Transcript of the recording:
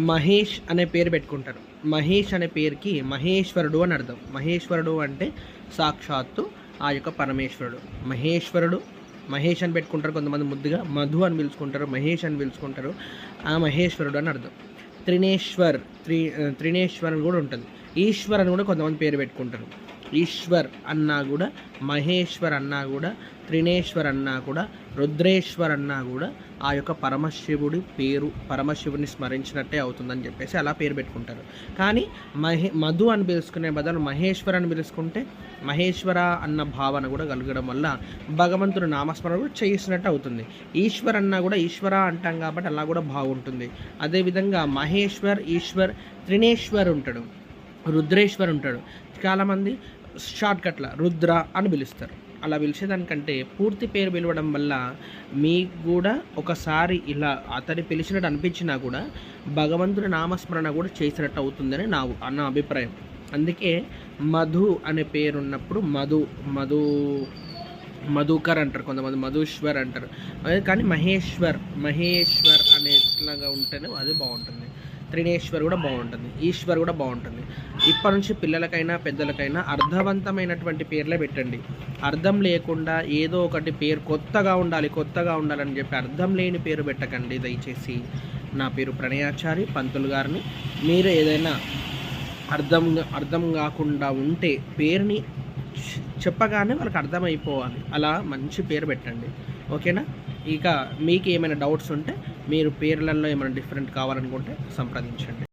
మహేష్ అనే పేరు పెట్టుకుంటారు. మహేష్ అనే పేరుకి మహేశ్వరుడు అని అర్థం. మహేశ్వరుడు అంటే సాక్షాత్తు ఆ యొక్క పరమేశ్వరుడు. మహేశ్వరుడు, మహేష్ అని పెట్టుకుంటారు కొంతమంది, ముద్దుగా మధు అని పిలుచుకుంటారు, మహేష్ అని పిలుచుకుంటారు. ఆ మహేశ్వరుడు అని అర్థం. త్రినేశ్వర్ అని కూడా ఉంటుంది. ఈశ్వర్ అని కూడా కొంతమంది పేరు పెట్టుకుంటారు. ఈశ్వర్ అన్నా కూడా, మహేశ్వర్ అన్నా కూడా, త్రినేశ్వర్ అన్నా కూడా, రుద్రేశ్వర్ అన్నా కూడా ఆ యొక్క పరమశివుడి పేరు, పరమశివుని స్మరించినట్టే అవుతుందని చెప్పేసి అలా పేరు పెట్టుకుంటారు. కానీ మధు అని పిలుచుకునే బదులు మహేశ్వర్ అని పిలుచుకుంటే మహేశ్వర అన్న భావన కూడా కలగడం వల్ల భగవంతుడు నామస్మరణ కూడా చేసినట్టు అవుతుంది. ఈశ్వర్ అన్నా కూడా ఈశ్వర అంటాం కాబట్టి అలా కూడా బాగుంటుంది. అదేవిధంగా మహేశ్వర్, ఈశ్వర్, త్రినేశ్వర్ ఉంటాడు, రుద్రేశ్వర్ ఉంటాడు. చాలామంది షార్ట్కట్ల రుద్ర అని పిలుస్తారు. అలా పిలిచేదానికంటే పూర్తి పేరు పిలవడం వల్ల మీకు కూడా ఒకసారి ఇలా అతని పిలిచినట్టు అనిపించినా కూడా భగవంతుడి నామస్మరణ కూడా చేసినట్టు అవుతుందని నా అభిప్రాయం. అందుకే మధు అనే పేరు ఉన్నప్పుడు మధుకర్ అంటారు, కొంతమంది మధుశ్వర్ అంటారు. కానీ మహేశ్వర్ అనేట్లాగా ఉంటేనే అది బాగుంటుంది. త్రినేశ్వర్ కూడా బాగుంటుంది, ఈశ్వర్ కూడా బాగుంటుంది. ఇప్పటి నుంచి పిల్లలకైనా పెద్దలకైనా అర్థవంతమైనటువంటి పేర్లే పెట్టండి. అర్థం లేకుండా ఏదో ఒకటి పేరు కొత్తగా ఉండాలని చెప్పి అర్థం లేని పేరు పెట్టకండి దయచేసి. నా పేరు ప్రణయాచారి పంతులు గారిని. మీరు ఏదైనా అర్థం కాకుండా ఉంటే పేరుని చెప్పగానే వాళ్ళకి అర్థమైపోవాలి, అలా మంచి పేరు పెట్టండి. ఓకేనా? ఇక మీకు ఏమైనా డౌట్స్ ఉంటే మీరు పేర్లలో ఏమైనా డిఫరెంట్ కావాలనుకుంటే సంప్రదించండి.